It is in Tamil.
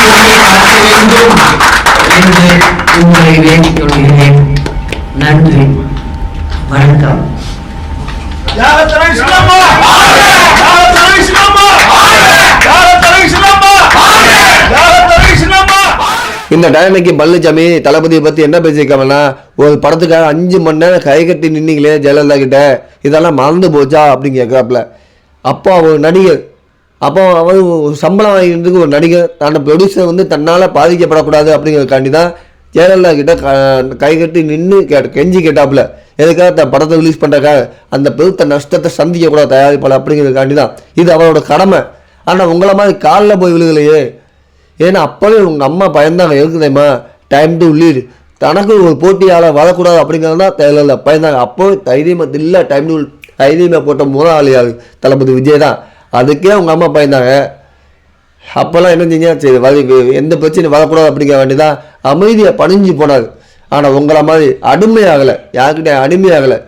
வேண்டும் என்று உங்களை வேண்டிக் கொள்கிறேன். நன்றி, வணக்கம். இந்த டைனமிக்கு பழனிசாமி தளபதியை பற்றி என்ன பேசியிருக்காங்கன்னா, ஒரு படத்துக்காக 5 மணி நேரம் கை கட்டி நின்னீங்களே ஜெயலலிதா கிட்ட, இதெல்லாம் மறந்து போச்சா அப்படின்னு கேட்குறாப்புல. அப்போ அவர் நடிகர், அப்போ அவர் சம்பளம் வாங்கிக்கிறதுக்கு ஒரு நடிகர், அந்த ப்ரொடியூசர் வந்து தன்னால் பாதிக்கப்படக்கூடாது அப்படிங்கிறதுக்காண்டி தான் ஜெயலலிதா கிட்ட கை கட்டி நின்று கெஞ்சி கேட்டாப்புல. எதுக்காக தன் படத்தை ரிலீஸ் பண்ணுறக்காக அந்த பெருத்த நஷ்டத்தை சந்திக்கக்கூடாது தயாரிப்பாளர் அப்படிங்கிறதுக்காண்டி தான். இது அவரோட கடமை. ஆனால் உங்களை மாதிரி காலில் போய் விழுகலையே. ஏன்னா அப்போவே உங்கள் அம்மா பயந்தாங்க. இருக்குதேம்மா, டைம் டு லீட், தனக்கு ஒரு போட்டியாளர் வரக்கூடாது அப்படிங்கிறது தான் தேவையில்லை பயந்தாங்க. அப்போ தைரியமாக இல்லை, டைம் டு தைரியமாக போட்ட முதல் ஆளியார் தளபதி விஜய் தான். அதுக்கே உங்கள் அம்மா பயந்தாங்க. அப்போல்லாம் என்ன செஞ்சீங்க, சரி எந்த பிரச்சனையும் வரக்கூடாது அப்படிங்கிற வேண்டியதான் அமைதியாக பணிஞ்சு போனார். ஆனால் உங்களை மாதிரி அடிமையாகலை, யாருக்கிட்டே அடிமையாகலை.